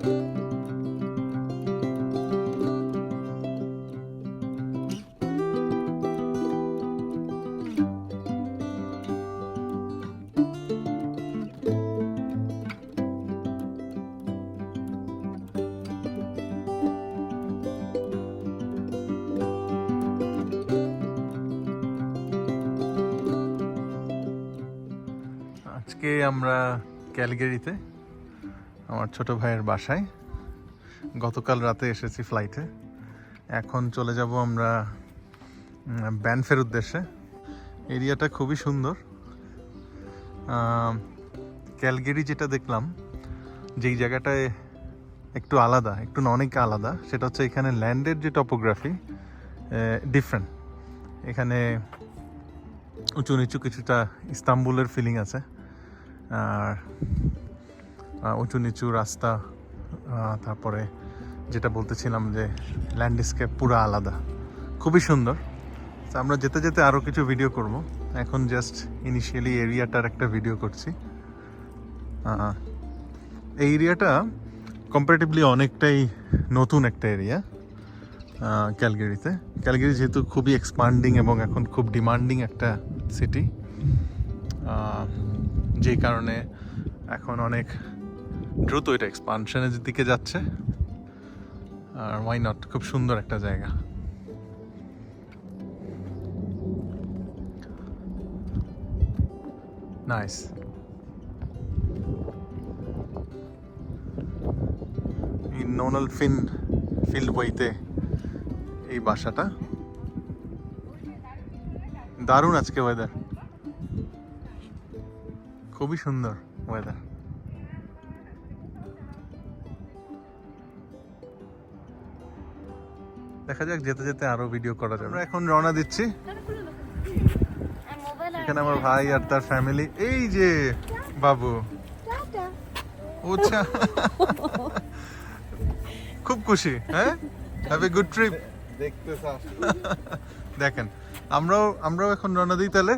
আজকে আমরা ক্যালগেরিতে আমার ছোট ভাইয়ের বাসায়। গতকাল রাতে এসেছি ফ্লাইটে, এখন চলে যাব আমরা ব্যানফের উদ্দেশ্যে। এরিয়াটা খুবই সুন্দর। ক্যালগেরি যেটা দেখলাম, যেই জায়গাটায় একটু আলাদা, একটু অনেক আলাদা, সেটা হচ্ছে এখানে ল্যান্ডের যে টপোগ্রাফি ডিফারেন্ট। এখানে উঁচু নিচু কিছুটা ইস্তাম্বুলের ফিলিং আছে, আর উঁচু নিচু রাস্তা, তারপরে যেটা বলতেছিলাম যে ল্যান্ডস্কেপ পুরো আলাদা, খুবই সুন্দর। তো আমরা যেতে যেতে আরও কিছু ভিডিও করব। এখন জাস্ট ইনিশিয়ালি এরিয়াটার একটা ভিডিও করছি। এই এরিয়াটা কম্পারেটিভলি অনেকটাই নতুন একটা এরিয়া ক্যালগেরিতে। ক্যালগেরি যেহেতু খুবই এক্সপান্ডিং এবং এখন খুব ডিমান্ডিং একটা সিটি, যেই কারণে এখন অনেক দ্রুত এটা এক্সপানশনের দিকে যাচ্ছে। আর ওয়াই নট, খুব সুন্দর একটা জায়গা। নাইস। এই নোনাল ফিল্ড ওয়েতে এই বাসাটা। দারুণ আজকে ওয়েদার, খুবই সুন্দর ওয়েদার। দেখা যাক, যেতে যেতে আরো ভিডিও করা যাবে। আমরা এখন রওনা দিচ্ছি। এখানে আমার ভাই আর তার ফ্যামিলি। এই যে বাবু, আচ্ছা, খুব খুশি। হ্যাঁ, হ্যাভ এ গুড ট্রিপ। দেখেন, আমরাও এখন রওনা দিই তাহলে।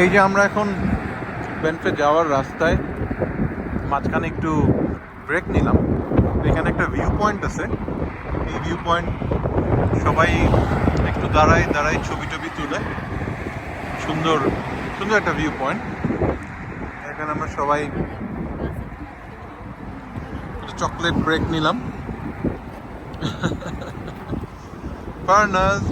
এই যে আমরা এখন ব্যানফে যাওয়ার রাস্তায় মাঝখানে একটু ব্রেক নিলাম। এখানে একটা ভিউ পয়েন্ট আছে। এই ভিউ পয়েন্ট সবাই একটু দাঁড়ায় ছবি টবি তুলে। সুন্দর সুন্দর একটা ভিউ পয়েন্ট। এখানে আমরা সবাই চকলেট ব্রেক নিলাম। ফারনাজ,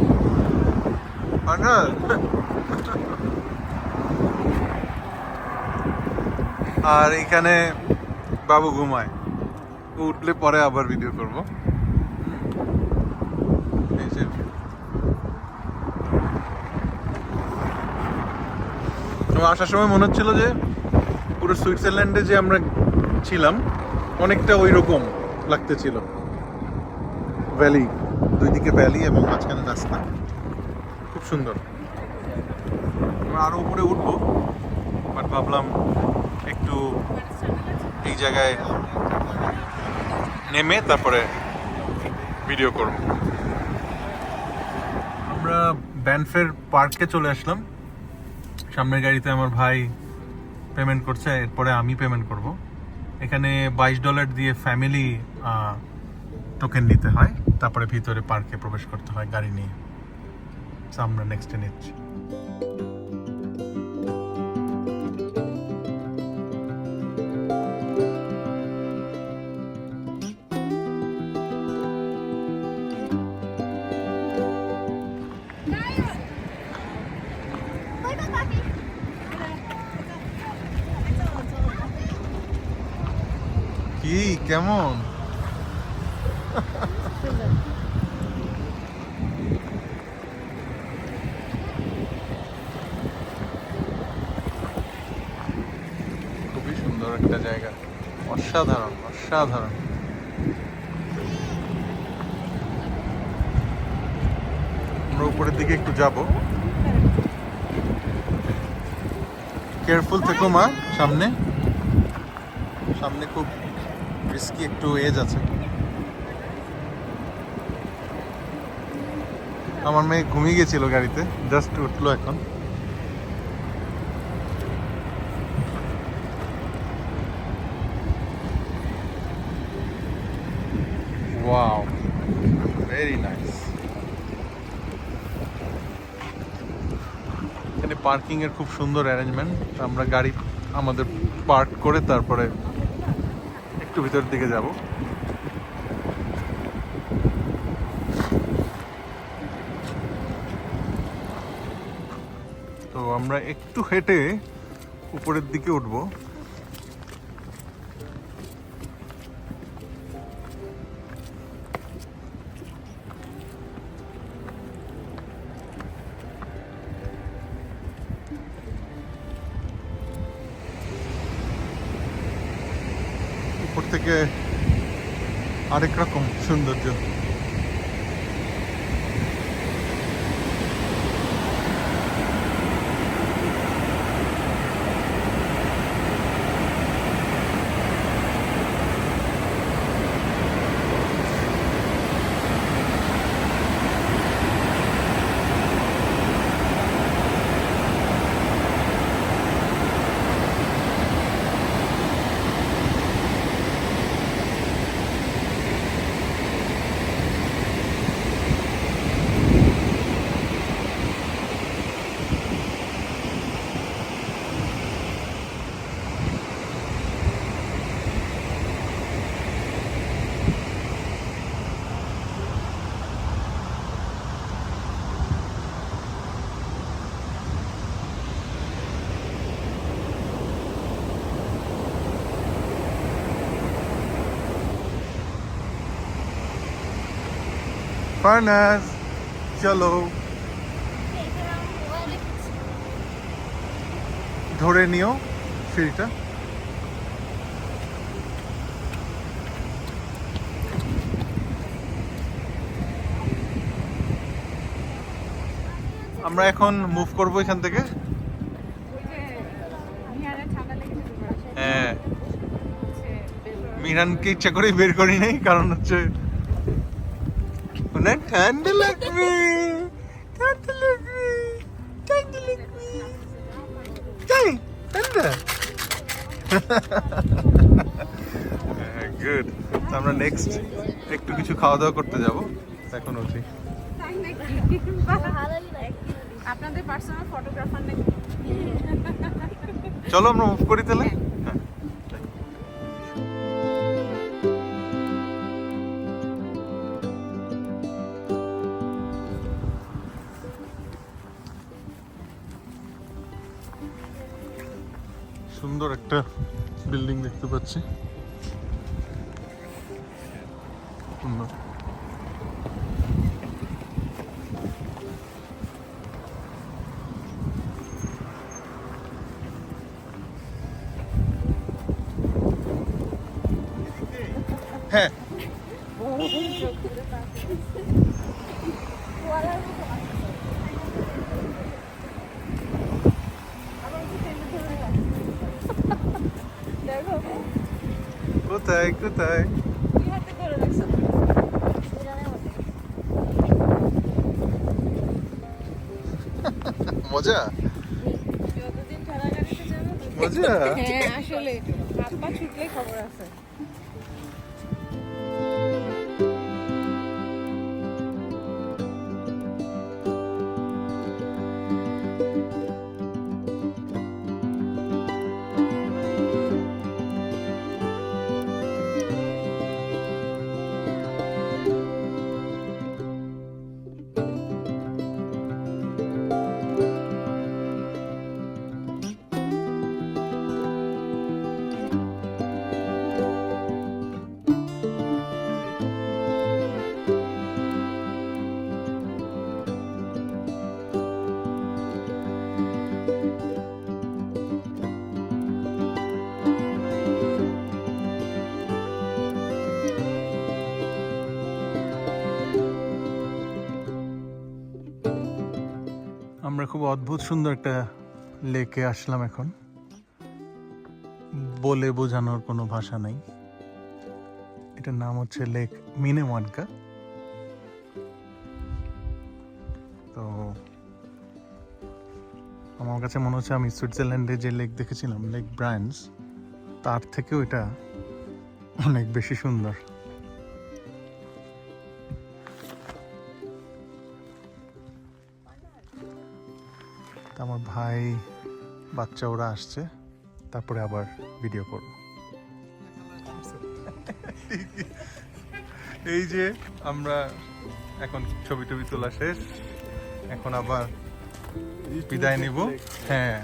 আর এখানে বাবু ঘুমায়, উঠলে পরে আবার ভিডিও করব। আসার সময় মনে হচ্ছিল যে পুরো সুইজারল্যান্ডে যে আমরা ছিলাম অনেকটা ওই রকম লাগতেছিল। ভ্যালি, দুই দিকে ভ্যালি এবং মাঝখানে রাস্তা, খুব সুন্দর। আমরা আরো উপরে উঠবো, বাট ভাবলাম একটু এই জায়গায় নেমে তারপরে ভিডিও করব। আমরা ব্যানফের পার্কে চলে আসলাম। সামনের গাড়িতে আমার ভাই পেমেন্ট করছে, এরপরে আমি পেমেন্ট করব। এখানে $22 দিয়ে ফ্যামিলি টোকেন নিতে হয়, তারপরে ভিতরে পার্কে প্রবেশ করতে হয় গাড়ি নিয়ে। আমরা নেক্সটে নিচ্ছি। কি কেমন? খুবই একটা জায়গা, অসাধারণ অসাধারণ। আমরা উপরের দিকে একটু যাব। কেয়ারফুল থেকো মা, সামনে সামনে খুব রিস্কি একটু এজ আছে। আমার মেয়ে ঘুমিয়ে গেছিল গাড়িতে, জাস্ট উঠলো এখন। Wow, very nice. এখানে পার্কিং এর খুব সুন্দর অ্যারেঞ্জমেন্ট। আমরা গাড়ি আমাদের পার্ক করে তারপরে একটু ভিতরের দিকে যাব। তো আমরা একটু হেঁটে উপরের দিকে উঠবো। উপর থেকে আরেক রকম সৌন্দর্য। ফারনাস, চলো ধরে নিও সিঁড়িটা। আমরা এখন মুভ করবো এখান থেকে। হ্যাঁ, মিরানকে ইচ্ছা করেই বের করি নাই, কারণ হচ্ছে ওনার ঠান্ডা লাগবে, ঠান্ডা লাগবে, ঠান্ডা লাগবে। তাই ঠান্ডা। গুড। আমরা নেক্সট একটু কিছু খাওয়া দাওয়া করতে যাব। এখন উঠি। আপনাদের পার্সোনাল ফটোগ্রাফার নাকি? চলো আমরা মুভ করি তাহলে। সুন্দর একটা বিল্ডিং দেখতে পাচ্ছি। সুন্দর। হ্যাঁ, কোথায় কোথায়? মজা মজা। হ্যাঁ আসলে হাত পা ছুটলেই খবর আছে। আমরা খুব অদ্ভুত সুন্দর একটা লেকে আসলাম এখন, বলে বোঝানোর কোনো ভাষা নাই। এটার নাম হচ্ছে লেক মিনেমানকা। তো আমার কাছে মনে হচ্ছে আমি সুইজারল্যান্ডে যে লেক দেখেছিলাম, লেক ব্রায়ান্স, তার থেকেও এটা অনেক বেশি সুন্দর। আমার ভাই বাচ্চা ওরা আসছে, তারপরে আবার ভিডিও করব। এই যে আমরা এখন ছবি টবি তোলা শেষ, এখন আবার বিদায় নিব। হ্যাঁ,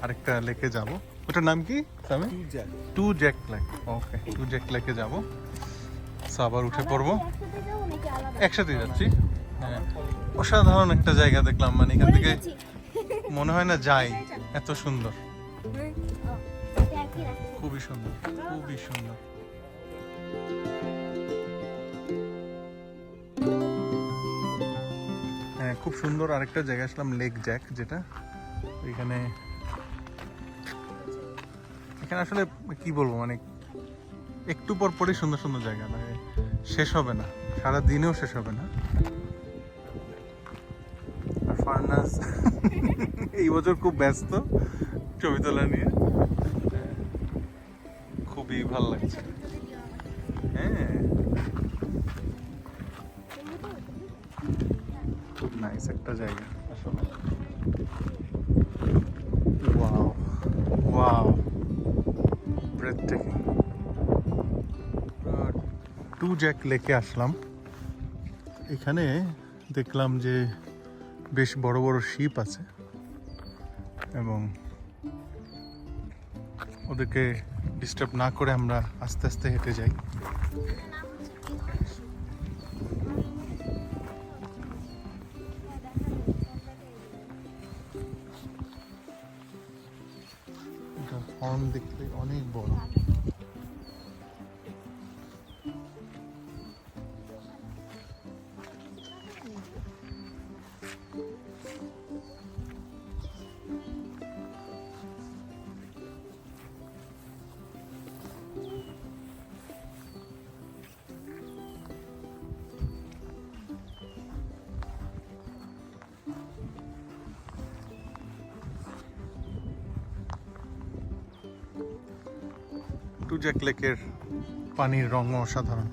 আরেকটা লেকে যাব। ওটার নাম কি? Two Jack Lake. Okay, Two Jack লেকে যাব। সো আবার উঠে পড়বো, একসাথে যাচ্ছি। হ্যাঁ, অসাধারণ একটা জায়গা দেখলাম, মানে এখান থেকে মনে হয় না যাই, এত সুন্দর, খুবই সুন্দর, খুবই সুন্দর। হ্যাঁ, খুব সুন্দর আরেকটা জায়গা আসলাম, লেক জ্যাক, যেটা এখানে আসলে কি বলবো, মানে একটু পর পরই সুন্দর সুন্দর জায়গা, মানে শেষ হবে না, সারা দিনেও শেষ হবে না। আর ফারনাস এই বছর খুব ব্যস্ত ছবি তোলা নিয়ে, খুবই ভালো লাগছে। হ্যাঁ, খুব নাইস একটা জায়গা আসলে। Wow wow, breathtaking. টু জ্যাক লেকে আসলাম। এখানে দেখলাম যে বেশ বড় বড় শিপ আছে এবং ওদেরকে ডিস্টার্ব না করে আমরা আস্তে আস্তে হেঁটে যাই। এটা হর্ন দেখতে অনেক বড়। টু জ্যাক লেকের পানির রং অসাধারণ।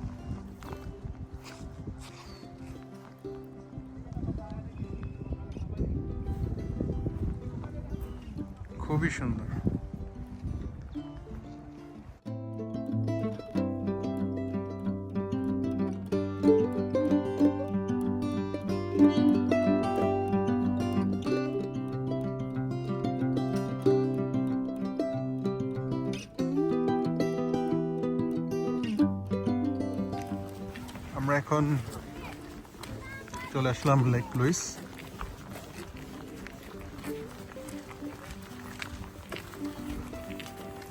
খুবই সুন্দর। আমরা এখন চলে আসলাম লেক লুইস।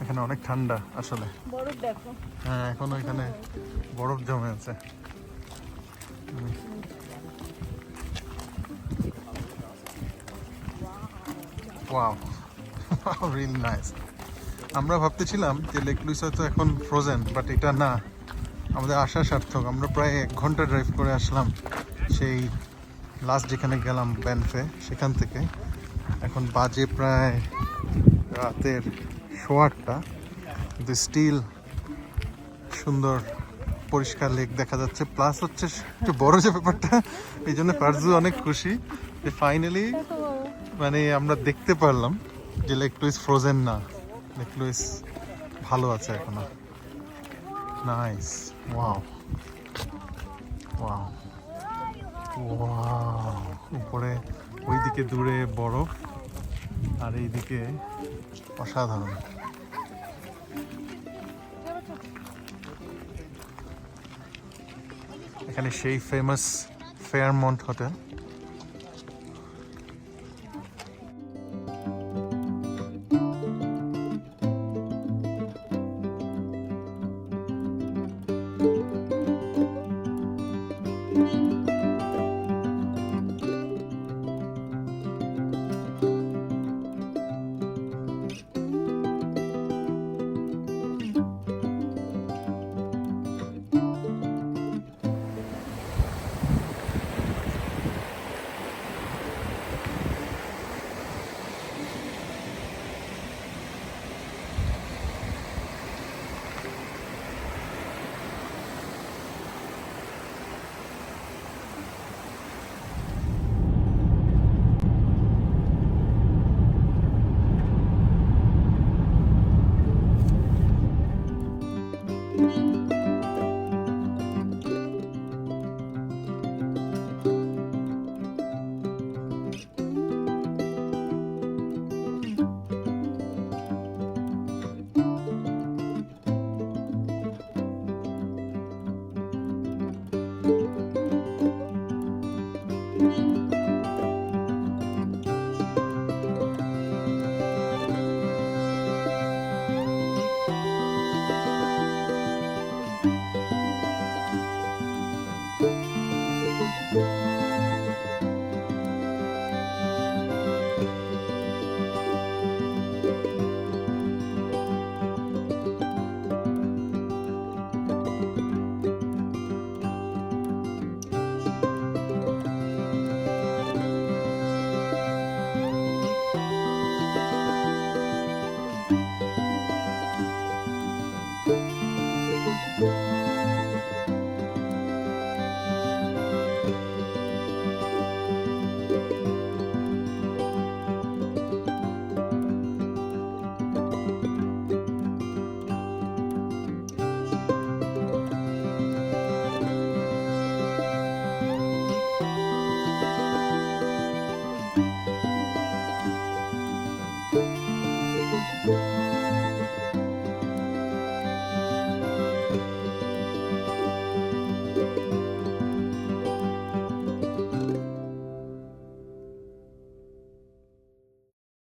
এখানে অনেক ঠান্ডা আসলে। বরফ দেখো। হ্যাঁ, এখনো এখানে বরফ জমে আছে। Wow, really nice. আমরা ভাবতেছিলাম যে লেক লুইস হয়তো এখন ফ্রোজেন, বাট এটা না, আমাদের আশা সার্থক। আমরা প্রায় 1 ঘন্টা ড্রাইভ করে আসলাম সেই লাস্ট যেখানে গেলাম ব্যানফে, সেখান থেকে। এখন বাজে প্রায় রাতের 8:15, কিন্তু স্টিল সুন্দর পরিষ্কার লেক দেখা যাচ্ছে। প্লাস হচ্ছে একটু বড় যে ব্যাপারটা, এই জন্য ফারজু অনেক খুশি যে ফাইনালি মানে আমরা দেখতে পারলাম যে লেক লুইস ফ্রোজেন না, লেক লুইস ভালো আছে এখনো। নাইস। ওয়াও ওয়াও ওয়াও, উপরে ওইদিকে দূরে বরফ আর এইদিকে অসাধারণ। এখানে সেই ফেমাস ফেয়ারমন্ট হোটেল। আসি